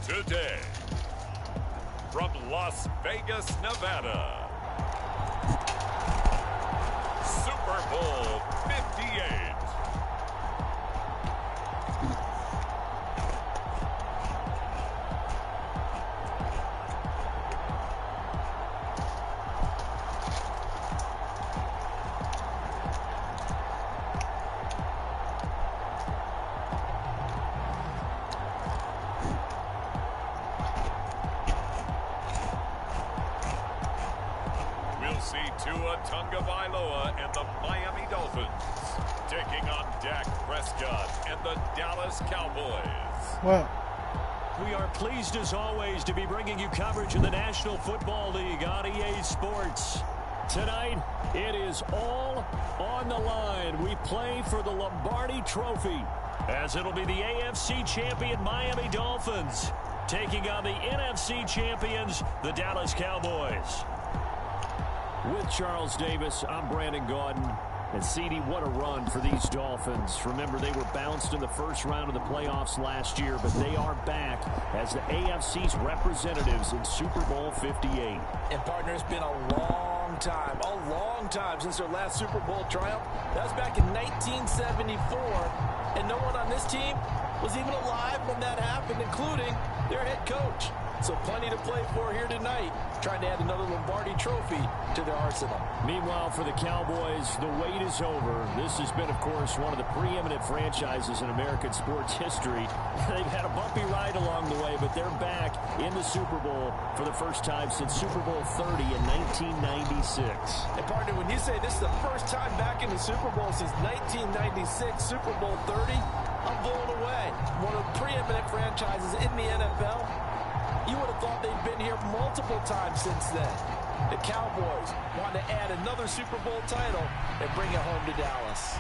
Today, from Las Vegas, Nevada, Super Bowl 58. Tagovailoa and the Miami Dolphins taking on Dak Prescott and the Dallas Cowboys. Well, we are pleased as always to be bringing you coverage of the National Football League on EA Sports. Tonight, it is all on the line. We play for the Lombardi Trophy, as it'll be the AFC champion Miami Dolphins taking on the NFC champions, the Dallas Cowboys. With Charles Davis, I'm Brandon Gaudin. And CD, what a run for these Dolphins. Remember, they were bounced in the first round of the playoffs last year, but they are back as the AFC's representatives in Super Bowl 58. And partner, it's been a long time since their last Super Bowl triumph. That was back in 1974, and no one on this team was even alive when that happened, including their head coach. So plenty to play for here tonight, trying to add another Lombardi trophy to their arsenal. Meanwhile, for the Cowboys, the wait is over. This has been, of course, one of the preeminent franchises in American sports history. They've had a bumpy ride along the way, but they're back in the Super Bowl for the first time since Super Bowl 30 in 1996. And partner, when you say this is the first time back in the Super Bowl since 1996, Super Bowl 30, I'm blown away. One of the preeminent franchises in the NFL. You would have thought they'd been here multiple times since then. The Cowboys want to add another Super Bowl title and bring it home to Dallas.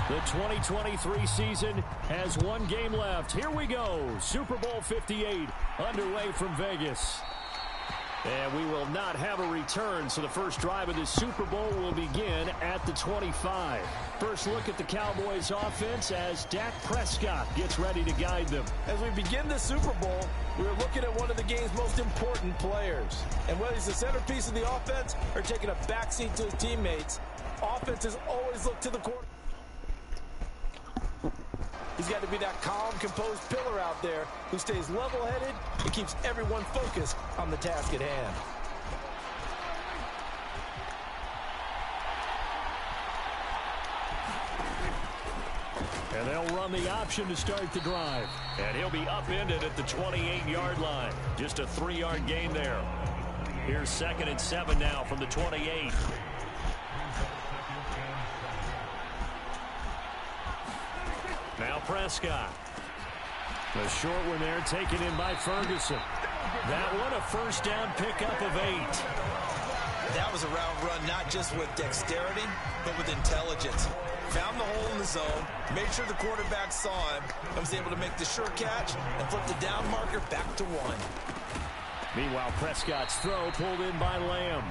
The 2023 season has one game left. Here we go. Super Bowl 58 underway from Vegas. And we will not have a return, so the first drive of the Super Bowl will begin at the 25. First look at the Cowboys offense as Dak Prescott gets ready to guide them. As we begin the Super Bowl, we're looking at one of the game's most important players. And whether he's the centerpiece of the offense or taking a backseat to his teammates, offenses always look to the quarterback. He's got to be that calm, composed pillar out there who stays level-headed and keeps everyone focused on the task at hand. And they'll run the option to start the drive. And he'll be upended at the 28-yard line. Just a 3-yard gain there. Here's 2nd and 7 now from the 28. Now Prescott. The short one there taken in by Ferguson. That one a first down pickup of 8. That was a route run not just with dexterity, but with intelligence. Found the hole in the zone, made sure the quarterback saw him, and was able to make the sure catch and flip the down marker back to 1. Meanwhile, Prescott's throw pulled in by Lamb.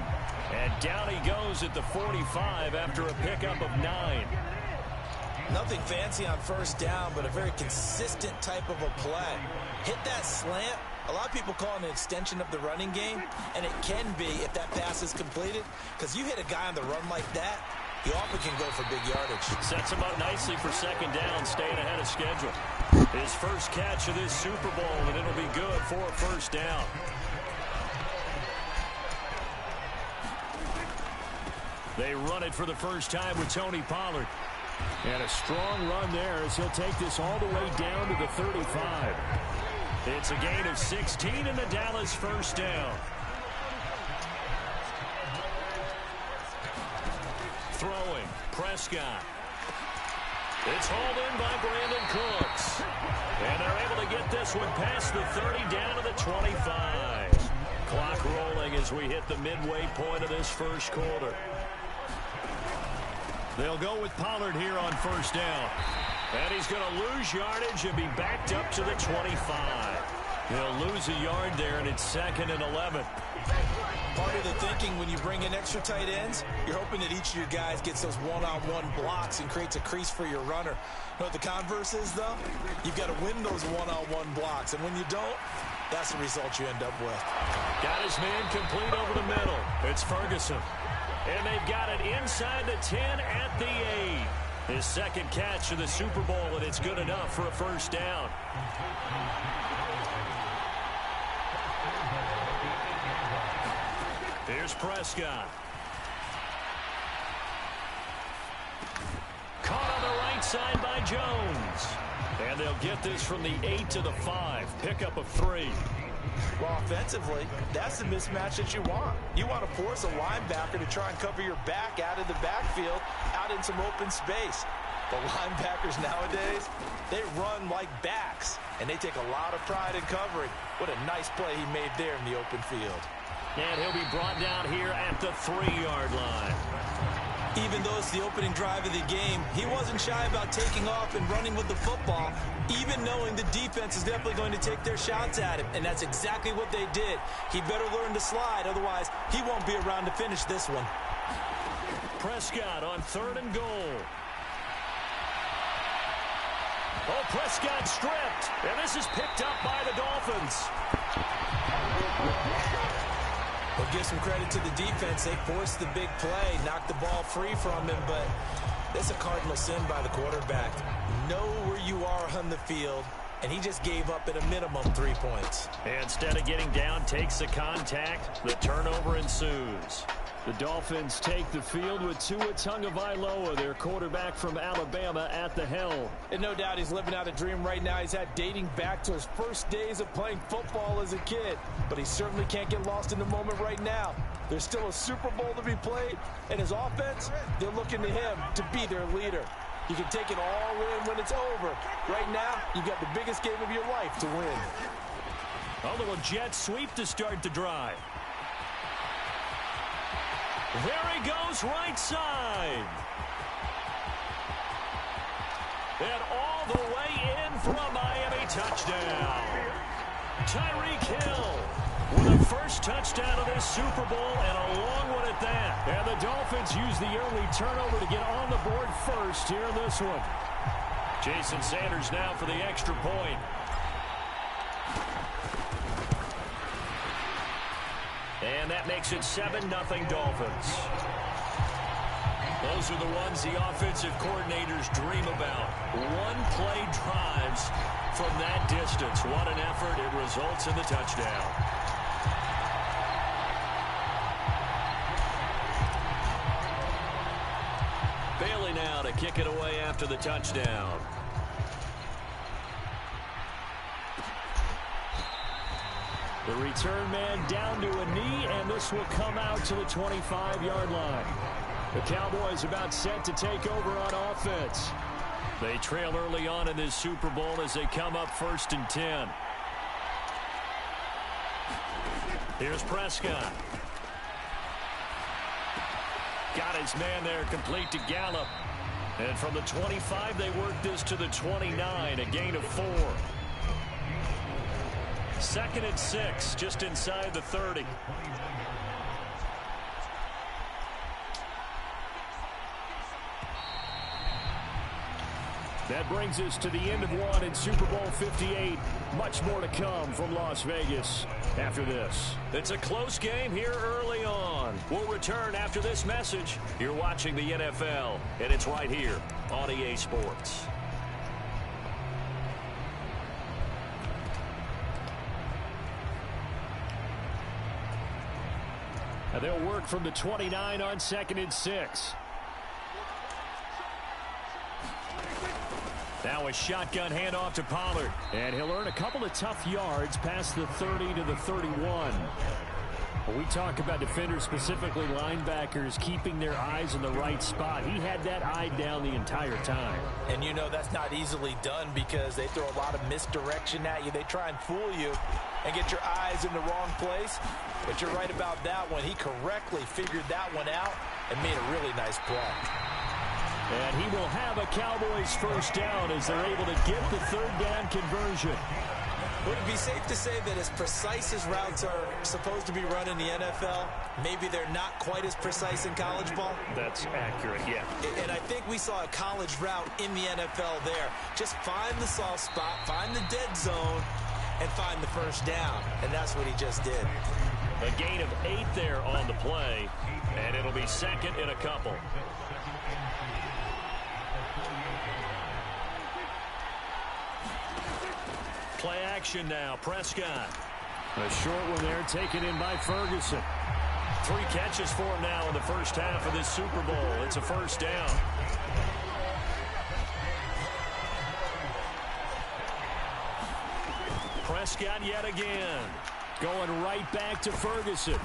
And down he goes at the 45 after a pickup of 9. Nothing fancy on first down, but a very consistent type of a play. Hit that slant. A lot of people call it an extension of the running game, and it can be if that pass is completed, because you hit a guy on the run like that, he often can go for big yardage. Sets him up nicely for 2nd down, staying ahead of schedule. His first catch of this Super Bowl, and it'll be good for a first down. They run it for the first time with Tony Pollard. And a strong run there as he'll take this all the way down to the 35. It's a gain of 16 and the Dallas first down. Throwing, Prescott. It's hauled in by Brandon Cooks. And they're able to get this one past the 30 down to the 25. Clock rolling as we hit the midway point of this first quarter. They'll go with Pollard here on first down. And he's going to lose yardage and be backed up to the 25. He'll lose a yard there, and it's 2nd and 11. part of the thinking when you bring in extra tight ends, you're hoping that each of your guys gets those one-on-one blocks and creates a crease for your runner. You know what the converse is, though? You've got to win those one-on-one blocks, and when you don't, that's the result you end up with. Got his man complete over the middle. It's Ferguson. And they've got it inside the 10 at the 8. His second catch of the Super Bowl, and it's good enough for a first down. Here's Prescott. Caught on the right side by Jones. And they'll get this from the 8 to the 5. Pickup of 3. Well, offensively, that's the mismatch that you want. You want to force a linebacker to try and cover your back out of the backfield, out in some open space. The linebackers nowadays, they run like backs, and they take a lot of pride in covering. What a nice play he made there in the open field. And he'll be brought down here at the 3-yard line. Even though it's the opening drive of the game, he wasn't shy about taking off and running with the football, even knowing the defense is definitely going to take their shots at him, and that's exactly what they did. He better learn to slide, otherwise he won't be around to finish this one. Prescott on 3rd and goal. Oh, Prescott stripped, and this is picked up by the Dolphins. We'll give some credit to the defense. They forced the big play, knocked the ball free from him, but that's a cardinal sin by the quarterback. Know where you are on the field, and he just gave up at a minimum 3 points. Instead of getting down, takes the contact. The turnover ensues. The Dolphins take the field with Tua Tagovailoa, their quarterback from Alabama, at the helm. And no doubt he's living out a dream right now. He's had dating back to his first days of playing football as a kid. But he certainly can't get lost in the moment right now. There's still a Super Bowl to be played, and his offense, they're looking to him to be their leader. You can take it all in when it's over. Right now, you've got the biggest game of your life to win. A little jet sweep to start the drive. There he goes, right side. And all the way in for a Miami touchdown. Tyreek Hill with the first touchdown of this Super Bowl, and a long one at that. And the Dolphins use the early turnover to get on the board first here in this one. Jason Sanders now for the extra point. And that makes it 7-0 Dolphins. Those are the ones the offensive coordinators dream about. One-play drives from that distance. What an effort. It results in the touchdown. Bailey now to kick it away after the touchdown. The return man down to a knee, and this will come out to the 25-yard line. The Cowboys about set to take over on offense. They trail early on in this Super Bowl as they come up 1st and 10. Here's Prescott. Got his man there, complete to Gallup. And from the 25, they work this to the 29, a gain of 4. 2nd and 6, just inside the 30. That brings us to the end of one in Super Bowl 58. Much more to come from Las Vegas after this. It's a close game here early on. We'll return after this message. You're watching the NFL, and it's right here on EA Sports. And they'll work from the 29 on 2nd and 6. Now a shotgun handoff to Pollard. And he'll earn a couple of tough yards past the 30 to the 31. When we talk about defenders, specifically linebackers, keeping their eyes in the right spot, he had that eye down the entire time. And you know that's not easily done because they throw a lot of misdirection at you. They try and fool you and get your eyes in the wrong place. But you're right about that one. He correctly figured that one out and made a really nice play. And he will have a Cowboys first down as they're able to get the 3rd down conversion. Would it be safe to say that as precise as routes are, supposed to be run in the NFL, maybe they're not quite as precise in college ball. That's accurate, yeah. And I think we saw a college route in the NFL there. Just find the soft spot, find the dead zone, and find the first down. And that's what he just did. A gain of 8 there on the play, and it'll be second in a couple. Play action now. Prescott. A short one there taken in by Ferguson. 3 catches for him now in the first half of this Super Bowl. It's a first down. Prescott yet again. Going right back to Ferguson.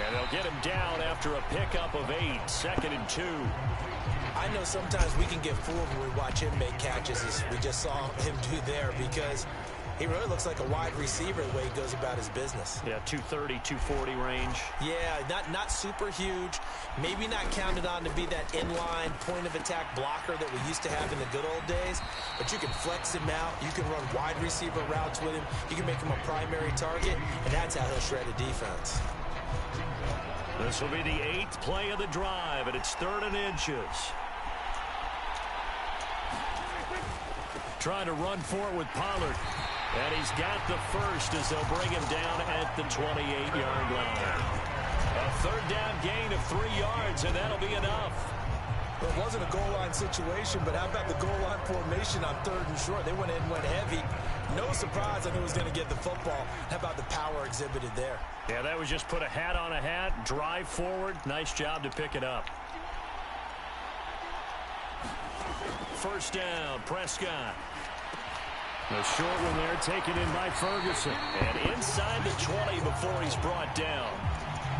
And they'll get him down after a pickup of 8. 2nd and 2. I know sometimes we can get fooled when we watch him make catches, as we just saw him do there, because he really looks like a wide receiver the way he goes about his business. Yeah, 230, 240 range. Yeah, not super huge. Maybe not counted on to be that inline point-of-attack blocker that we used to have in the good old days. But you can flex him out. You can run wide receiver routes with him. You can make him a primary target, and that's how he'll shred a defense. This will be the 8th play of the drive, and it's 3rd and inches. Trying to run for it with Pollard. And he's got the first as they'll bring him down at the 28-yard line. A 3rd down gain of 3 yards, and that'll be enough. Well, it wasn't a goal line situation, but how about the goal line formation on 3rd and short? They went in, went heavy. No surprise on who was going to get the football. How about the power exhibited there? Yeah, that was just put a hat on a hat, drive forward. Nice job to pick it up. First down, Prescott. A short one there taken in by Ferguson. And inside the 20 before he's brought down.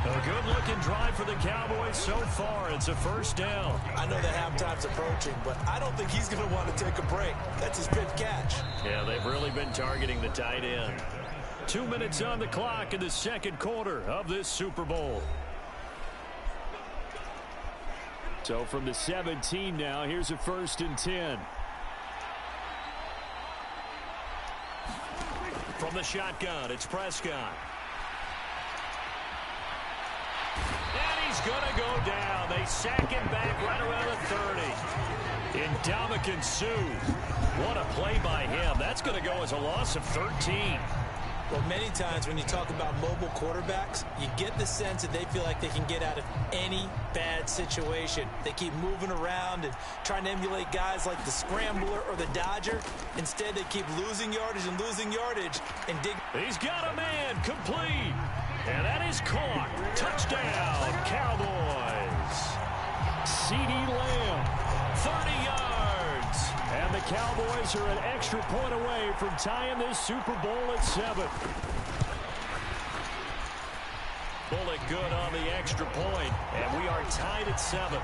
A good-looking drive for the Cowboys so far. It's a first down. I know that halftime's approaching, but I don't think he's going to want to take a break. That's his 5th catch. Yeah, they've really been targeting the tight end. 2 minutes on the clock in the 2nd quarter of this Super Bowl. So from the 17 now, here's a 1st and 10. From the shotgun, it's Prescott. And he's going to go down. They sack him back right around the 30. Ndamukong Suh. What a play by him. That's going to go as a loss of 13. Well, many times when you talk about mobile quarterbacks, you get the sense that they feel like they can get out of any bad situation. They keep moving around and trying to emulate guys like the Scrambler or the Dodger. Instead, they keep losing yardage and losing yardage and dig. He's got a man complete. And that is caught. Touchdown, Cowboys. CeeDee Lamb, 30 yards. And the Cowboys are an extra point away from tying this Super Bowl at 7. Bullet good on the extra point, and we are tied at 7.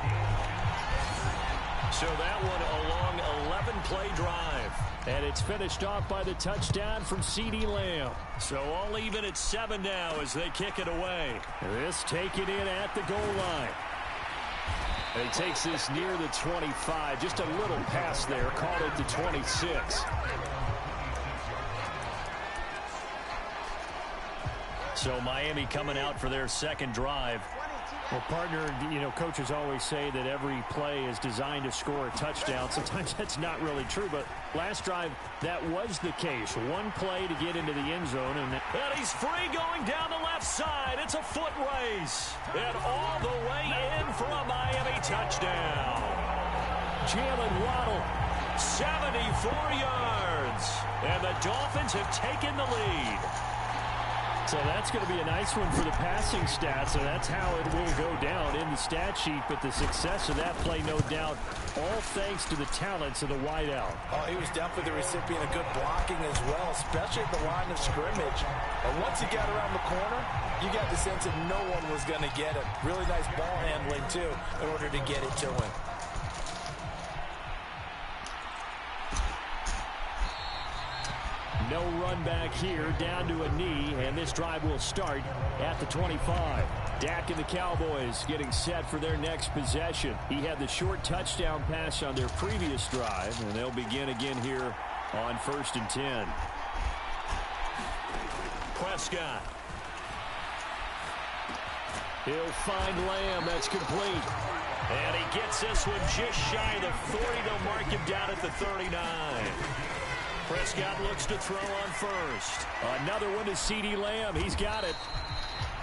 So that one a long 11-play drive. And it's finished off by the touchdown from CeeDee Lamb. So all even at 7 now as they kick it away. This taken in at the goal line. And he takes this near the 25. Just a little pass there. Called it the 26. So Miami coming out for their 2nd drive. Well, partner, you know, coaches always say that every play is designed to score a touchdown. Sometimes that's not really true, but last drive, that was the case. One play to get into the end zone. And he's free going down the left side. It's a foot race. And all the way in for a Miami touchdown. Jalen Waddle, 74 yards. And the Dolphins have taken the lead. So that's going to be a nice one for the passing stats, and that's how it will go down in the stat sheet. But the success of that play, no doubt, all thanks to the talents of the wideout. Oh, he was definitely the recipient of good blocking as well, especially at the line of scrimmage. And once he got around the corner, you got the sense that no one was going to get it. Really nice ball handling, too, in order to get it to him. No run back here, down to a knee, and this drive will start at the 25. Dak and the Cowboys getting set for their next possession. He had the short touchdown pass on their previous drive, and they'll begin again here on 1st and 10. Prescott. He'll find Lamb. That's complete. And he gets this one just shy of the 40. They'll mark him down at the 39. Prescott looks to throw on first. Another one to CeeDee Lamb. He's got it.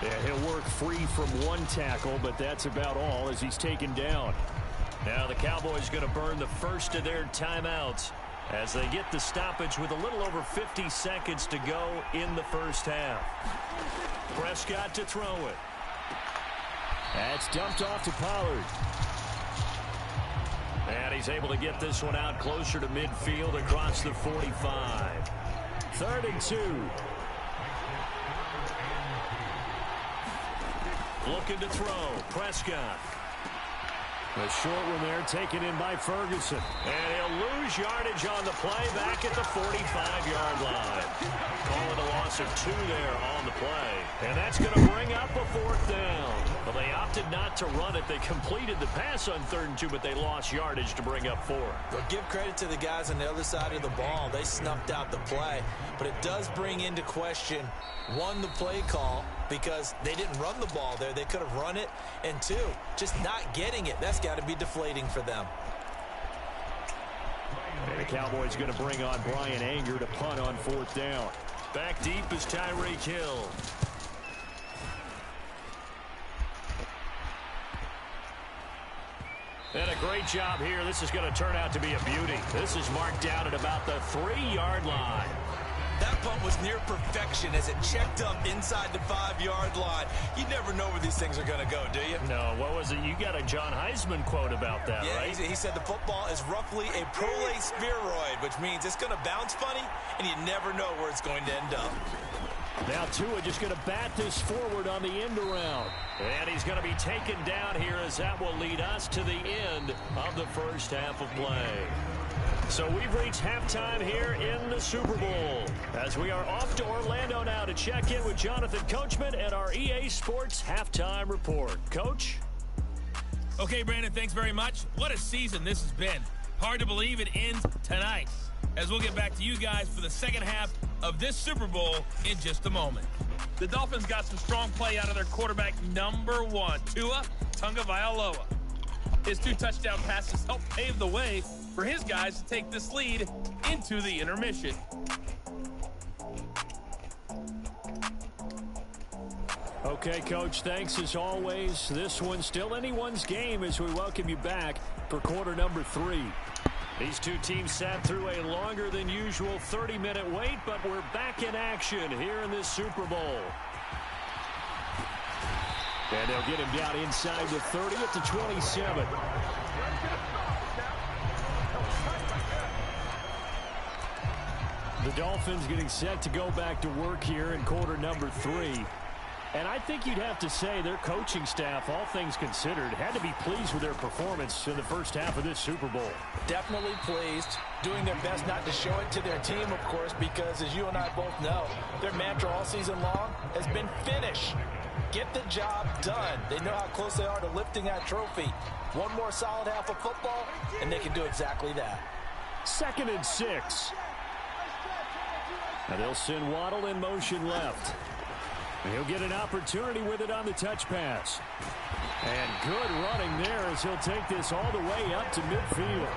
Yeah, he'll work free from one tackle, but that's about all as he's taken down. Now the Cowboys going to burn the first of their timeouts as they get the stoppage with a little over 50 seconds to go in the first half. Prescott to throw it. That's dumped off to Pollard. And he's able to get this one out closer to midfield across the 45. 3rd and 2. Looking to throw. Prescott. The short one there taken in by Ferguson. And he'll lose yardage on the play back at the 45-yard line. Call it a loss of 2 there on the play. And that's going to bring up a 4th down. Well, they opted not to run it. They completed the pass on 3rd and 2, but they lost yardage to bring up 4. Well, give credit to the guys on the other side of the ball. They snuffed out the play. But it does bring into question, 1, the play call, because they didn't run the ball there. They could have run it. And 2, just not getting it. That's got to be deflating for them. And the Cowboys going to bring on Brian Anger to punt on 4th down. Back deep is Tyreek Hill. And a great job here. This is going to turn out to be a beauty. This is marked down at about the 3-yard line. That punt was near perfection as it checked up inside the 5-yard line. You never know where these things are going to go, do you? No, what was it? You got a John Heisman quote about that, yeah, right? He said the football is roughly a prolate spheroid, which means it's going to bounce funny, and you never know where it's going to end up. Now Tua just going to bat this forward on the end around. And he's going to be taken down here as that will lead us to the end of the first half of play. So we've reached halftime here in the Super Bowl as we are off to Orlando now to check in with Jonathan Coachman at our EA Sports Halftime Report. Coach? Okay, Brandon, thanks very much. What a season this has been. Hard to believe it ends tonight, as we'll get back to you guys for the second half of this Super Bowl in just a moment. The Dolphins got some strong play out of their quarterback, number 1, Tua Tagovailoa. His 2 touchdown passes helped pave the way for his guys to take this lead into the intermission. Okay, Coach, thanks as always. This one's still anyone's game as we welcome you back for quarter number 3. These 2 teams sat through a longer than usual 30-minute wait, but we're back in action here in this Super Bowl. And they'll get him down inside the 30 at the 27. The Dolphins getting set to go back to work here in quarter number 3. And I think you'd have to say their coaching staff, all things considered, had to be pleased with their performance in the first half of this Super Bowl. Definitely pleased. Doing their best not to show it to their team, of course, because as you and I both know, their mantra all season long has been finish. Get the job done. They know how close they are to lifting that trophy. One more solid half of football, and they can do exactly that. 2nd and 6. And they'll send Waddle in motion left. He'll get an opportunity with it on the touch pass. And good running there as he'll take this all the way up to midfield.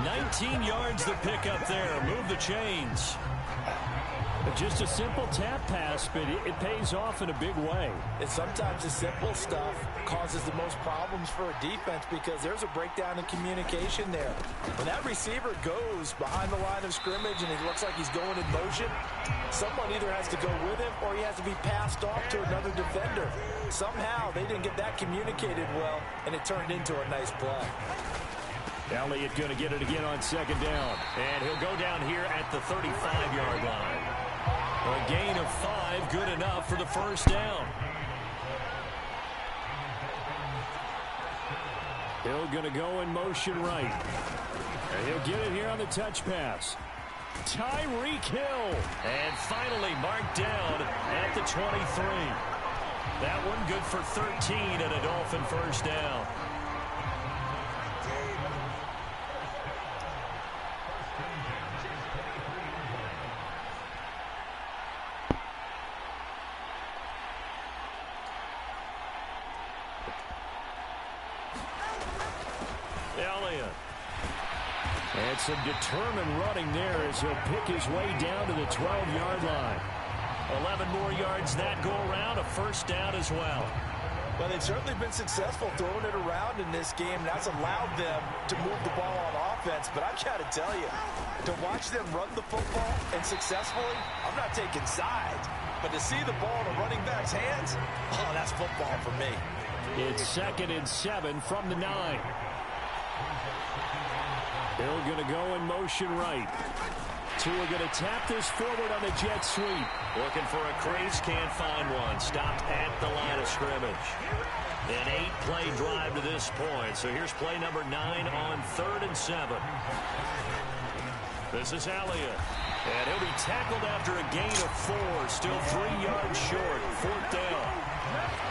19 yards the pick up there. Move the chains. Just a simple tap pass, but it pays off in a big way. And sometimes the simple stuff causes the most problems for a defense because there's a breakdown in communication there. When that receiver goes behind the line of scrimmage and he looks like he's going in motion, someone either has to go with him or he has to be passed off to another defender. Somehow they didn't get that communicated well, and it turned into a nice play. Elliott going to get it again on 2nd down. And he'll go down here at the 35-yard line. A gain of 5, good enough for the first down. Hill going to go in motion right. And he'll get it here on the touch pass. Tyreek Hill. And finally marked down at the 23. That one good for 13 and a Dolphin first down. Elliott. And some determined running there as he'll pick his way down to the 12-yard line. 11 more yards that go around, a first down as well. Well, they've certainly been successful throwing it around in this game. That's allowed them to move the ball on offense. But I've got to tell you, to watch them run the football and successfully, I'm not taking sides. But to see the ball in a running back's hands, oh, that's football for me. It's 2nd and 7 from the 9. Hill going to go in motion right. Tua going to tap this forward on the jet sweep. Looking for a crease, can't find one. Stopped at the line of scrimmage. An 8-play drive to this point. So here's play number 9 on 3rd and 7. This is Elliott. And he'll be tackled after a gain of 4. Still 3 yards short. 4th down.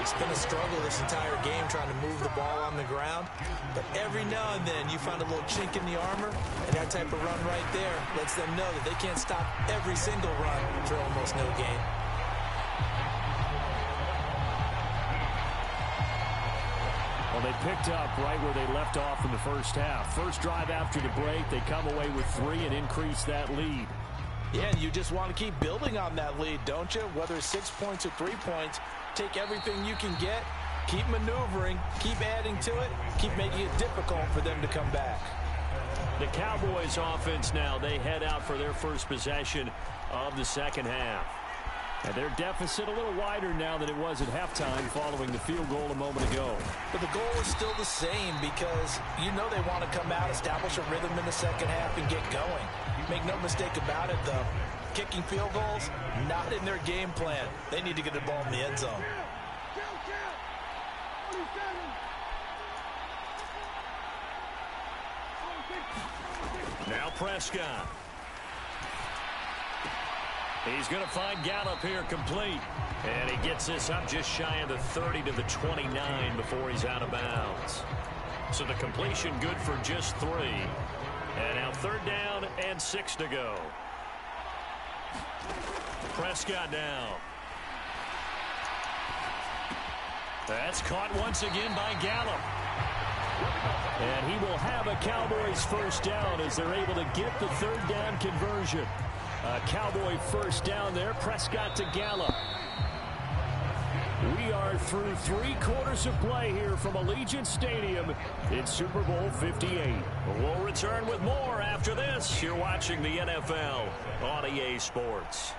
It's been a struggle this entire game trying to move the ball on the ground. But every now and then you find a little chink in the armor, and that type of run right there lets them know that they can't stop every single run for almost no gain. Well, they picked up right where they left off in the first half. First drive after the break, they come away with 3 and increase that lead. Yeah, and you just want to keep building on that lead, don't you? Whether it's 6 points or 3 points, take everything you can get, keep maneuvering, keep adding to it, keep making it difficult for them to come back. The Cowboys offense now, they head out for their first possession of the second half. And their deficit a little wider now than it was at halftime following the field goal a moment ago. But the goal is still the same because you know they want to come out, establish a rhythm in the second half, and get going. Make no mistake about it, though. Kicking field goals, not in their game plan. They need to get the ball in the end zone. Now Prescott. He's going to find Gallup here complete. And he gets this up just shy of the 30 to the 29 before he's out of bounds. So the completion good for just 3. And now 3rd down and 6 to go. Prescott down. That's caught once again by Gallup. And he will have a Cowboys first down as they're able to get the 3rd down conversion. A Cowboy first down there. Prescott to Gallup. We are through 3 quarters of play here from Allegiant Stadium in Super Bowl 58. We'll return with more after this. You're watching the NFL on EA Sports.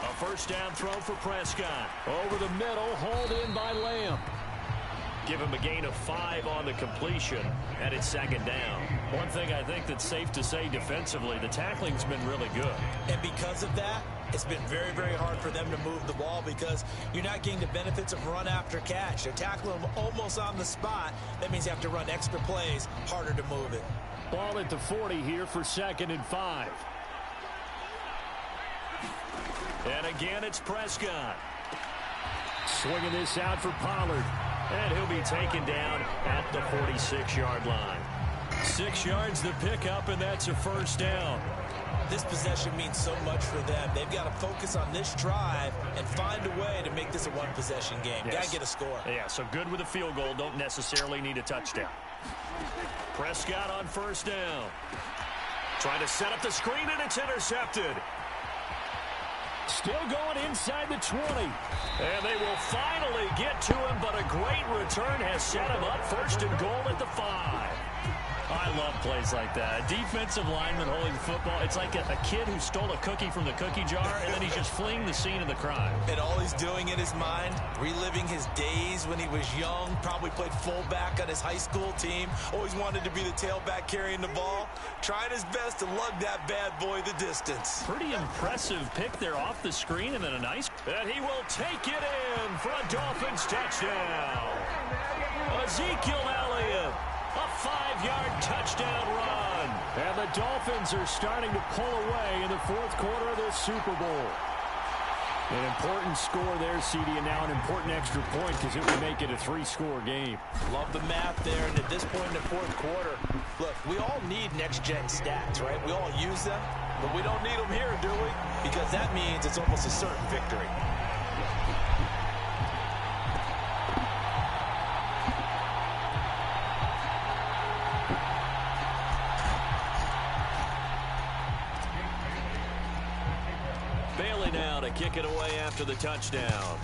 A first down throw for Prescott. Over the middle, hauled in by Lamb. Give him a gain of 5 on the completion, and it's 2nd down. One thing I think that's safe to say defensively, the tackling's been really good. And because of that, it's been very, very hard for them to move the ball because you're not getting the benefits of run after catch. They're tackling them almost on the spot. That means you have to run extra plays, harder to move it. Ball at the 40 here for 2nd and 5. And again, it's Prescott. Swinging this out for Pollard. And he'll be taken down at the 46-yard line. 6 yards to pick up, and that's a first down. This possession means so much for them. They've got to focus on this drive and find a way to make this a one-possession game. Yes. Got to get a score. Yeah, so good with a field goal. Don't necessarily need a touchdown. Prescott on first down. Trying to set up the screen, and it's intercepted. Still going inside the 20. And they will finally get to him, but a great return has set him up. 1st and goal at the 5. I love plays like that. A defensive lineman holding the football. It's like a kid who stole a cookie from the cookie jar, and then he's just fleeing the scene of the crime. And all he's doing in his mind, reliving his days when he was young, probably played fullback on his high school team, always wanted to be the tailback carrying the ball, trying his best to lug that bad boy the distance. Pretty impressive pick there off the screen, and then a nice... And he will take it in for a Dolphins touchdown. Ezekiel Elliott. A 5-yard touchdown run. And the Dolphins are starting to pull away in the 4th quarter of this Super Bowl. An important score there, CD, and now an important extra point because it would make it a 3-score game. Love the math there, and at this point in the 4th quarter, look, we all need next-gen stats, right? We all use them, but we don't need them here, do we? Because that means it's almost a certain victory. kick it away after the touchdown.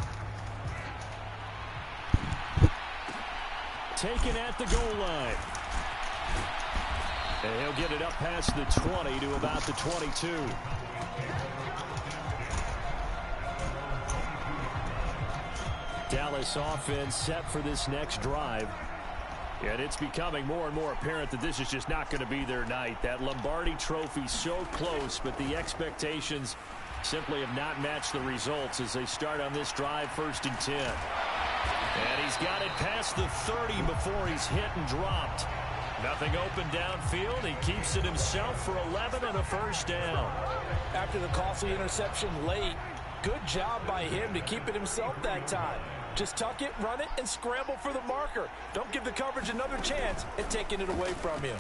Taken at the goal line. And he'll get it up past the 20 to about the 22. Dallas offense set for this next drive. And it's becoming more and more apparent that this is just not going to be their night. That Lombardi trophy so close, but the expectations simply have not matched the results as they start on this drive, 1st and 10. And he's got it past the 30 before he's hit and dropped. Nothing open downfield. He keeps it himself for 11 and a 1st down. After the costly interception late, good job by him to keep it himself that time. Just tuck it, run it, and scramble for the marker. Don't give the coverage another chance at taking it away from you.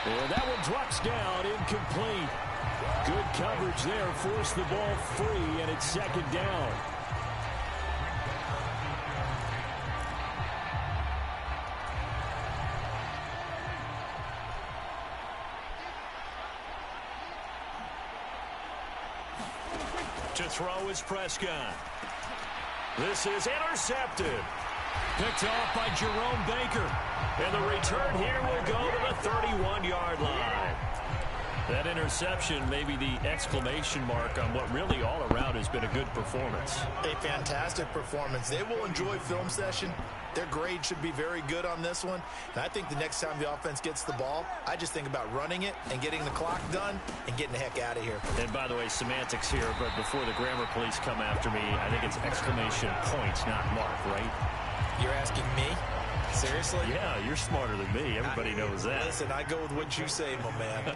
And that one drops down, incomplete. Good coverage there, forced the ball free, and it's 2nd down. To throw is Prescott. This is intercepted. Picked off by Jerome Baker. And the return here will go to the 31-yard line. That interception may be the exclamation mark on what really all around has been a good performance. A fantastic performance. They will enjoy film session. Their grade should be very good on this one. And I think the next time the offense gets the ball, I just think about running it and getting the clock done and getting the heck out of here. And by the way, semantics here, but before the grammar police come after me, I think it's exclamation points, not mark, right? You're asking me? Seriously? Yeah, you're smarter than me. Everybody knows that. Listen, I go with what you say, my man.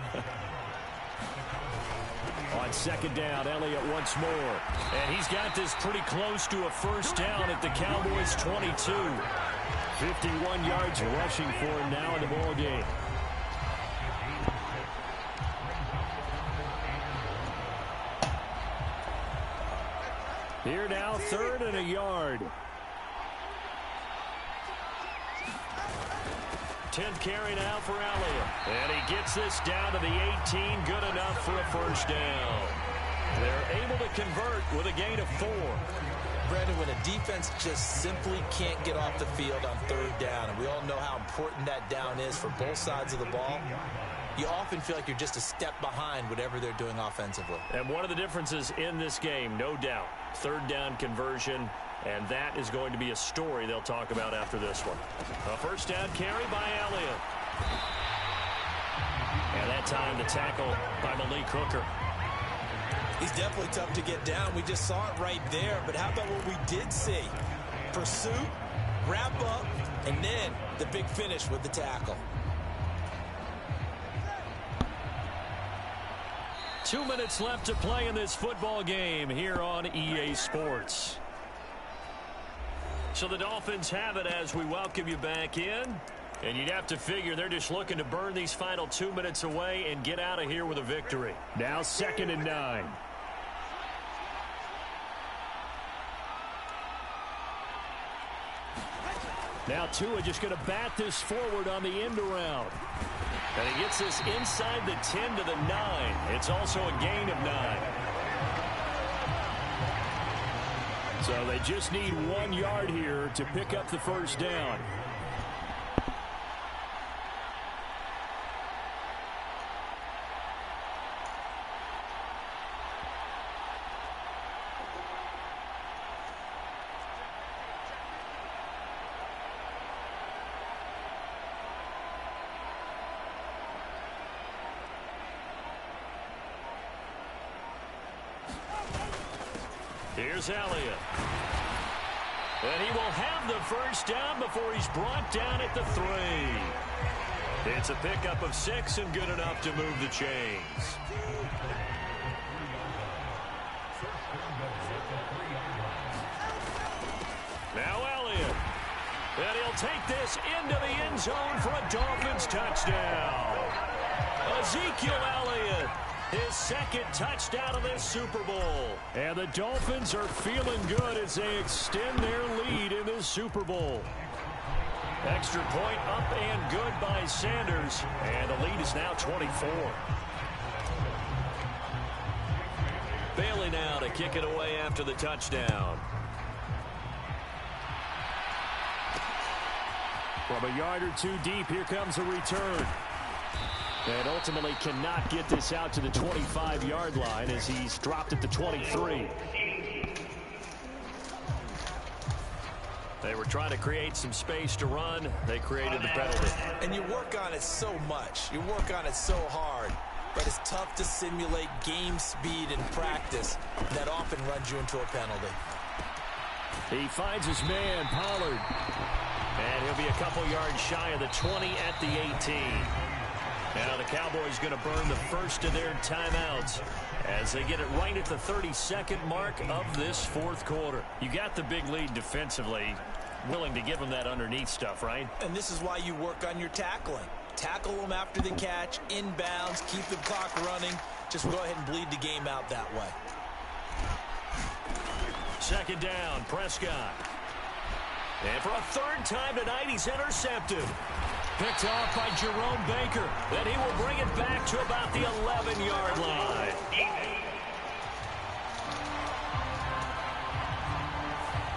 On 2nd down, Elliott once more. And he's got this pretty close to a 1st down at the Cowboys' 22. 51 yards rushing for him now in the ball game. Here now, 3rd and a yard. 10th carry now for Elliott. And he gets this down to the 18. Good enough for a 1st down. They're able to convert with a gain of 4. Brandon, when a defense just simply can't get off the field on 3rd down, and we all know how important that down is for both sides of the ball, you often feel like you're just a step behind whatever they're doing offensively. And one of the differences in this game, no doubt, 3rd down conversion. And that is going to be a story they'll talk about after this one. A 1st down carry by Elliott. And that time the tackle by Malik Hooker. He's definitely tough to get down. We just saw it right there. But how about what we did see? Pursuit, wrap up, and then the big finish with the tackle. 2 minutes left to play in this football game here on EA Sports. So the Dolphins have it as we welcome you back in. And you'd have to figure they're just looking to burn these final 2 minutes away and get out of here with a victory. Now 2nd and 9. Now Tua just going to bat this forward on the end around. And he gets this inside the 10 to the 9. It's also a gain of 9. So they just need 1 yard here to pick up the 1st down. Here's Elliott. And he will have the 1st down before he's brought down at the 3. It's a pickup of 6 and good enough to move the chains. Now Elliott. And he'll take this into the end zone for a Dolphins touchdown. Ezekiel Elliott. His 2nd touchdown of this Super Bowl. And the Dolphins are feeling good as they extend their lead in this Super Bowl. Extra point up and good by Sanders. And the lead is now 24. Bailey now to kick it away after the touchdown. From a yard or two deep, here comes a return. And ultimately cannot get this out to the 25-yard line as he's dropped at the 23. They were trying to create some space to run. They created the penalty. And you work on it so much. You work on it so hard. But it's tough to simulate game speed in practice. That often runs you into a penalty. He finds his man, Pollard. And he'll be a couple yards shy of the 20 at the 18. Now the Cowboys going to burn the first of their timeouts as they get it right at the 32nd mark of this fourth quarter. You got the big lead defensively, willing to give them that underneath stuff, right? And this is why you work on your tackling. Tackle them after the catch, inbounds, keep the clock running. Just go ahead and bleed the game out that way. Second down, Prescott. And for a third time tonight, he's intercepted. Picked off by Jerome Baker. Then he will bring it back to about the 11-yard line.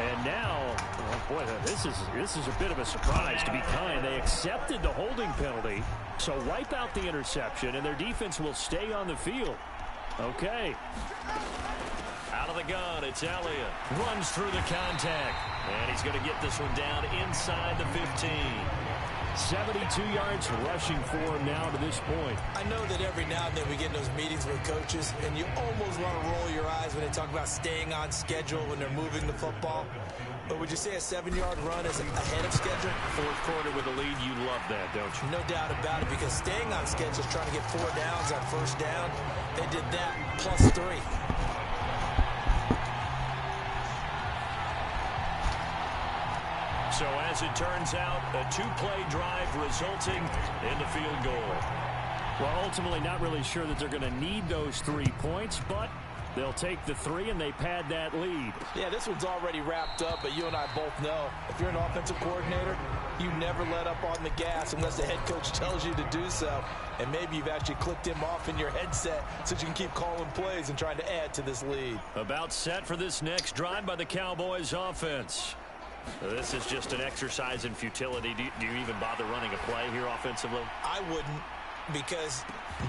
And now, oh boy, this is a bit of a surprise, to be kind. They accepted the holding penalty, so wipe out the interception, and their defense will stay on the field. Okay. Out of the gun, it's Elliott. Runs through the contact. And he's going to get this one down inside the 15. 72 yards rushing for him now to this point. I know that every now and then we get in those meetings with coaches, and you almost want to roll your eyes when they talk about staying on schedule when they're moving the football. But would you say a 7-yard run is ahead of schedule? Fourth quarter with a lead, you love that, don't you? No doubt about it, because staying on schedule is trying to get 4 downs on first down. They did that plus 3. So as it turns out, a 2-play drive resulting in the field goal. Well, ultimately not really sure that they're going to need those 3 points, but they'll take the 3 and they pad that lead. Yeah, this one's already wrapped up, but you and I both know if you're an offensive coordinator, you never let up on the gas unless the head coach tells you to do so. And maybe you've actually clicked him off in your headset so you can keep calling plays and trying to add to this lead. About set for this next drive by the Cowboys offense. This is just an exercise in futility. Do you even bother running a play here offensively? I wouldn't, because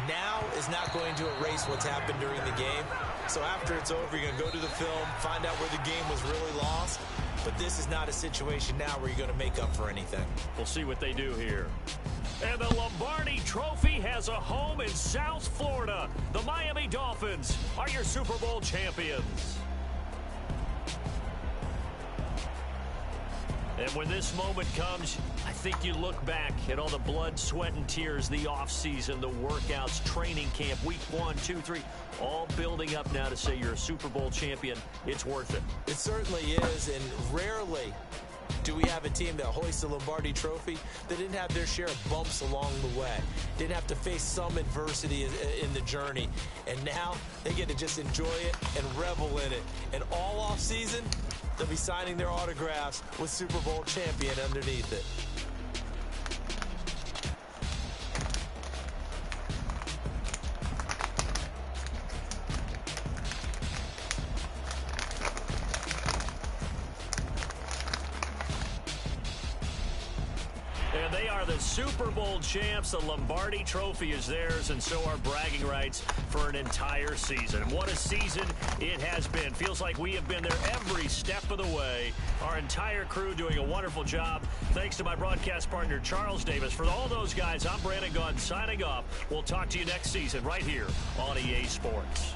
now is not going to erase what's happened during the game. So after it's over, you're going to go to the film, find out where the game was really lost. But this is not a situation now where you're going to make up for anything. We'll see what they do here. And the Lombardi Trophy has a home in South Florida. The Miami Dolphins are your Super Bowl champions. And when this moment comes, I think you look back at all the blood, sweat, and tears, the offseason, the workouts, training camp, week 1, 2, 3, all building up now to say you're a Super Bowl champion. It's worth it. It certainly is, and rarely do we have a team that hoists the Lombardi Trophy that didn't have their share of bumps along the way, didn't have to face some adversity in the journey, and now they get to just enjoy it and revel in it. And all offseason, they'll be signing their autographs with Super Bowl champion underneath it. And they are the Super Bowl champs. The Lombardi Trophy is theirs, and so are bragging rights for an entire season. And what a season it has been. Feels like we have been there every step of the way. Our entire crew doing a wonderful job. Thanks to my broadcast partner, Charles Davis. For all those guys, I'm Brandon Gaudin signing off. We'll talk to you next season right here on EA Sports.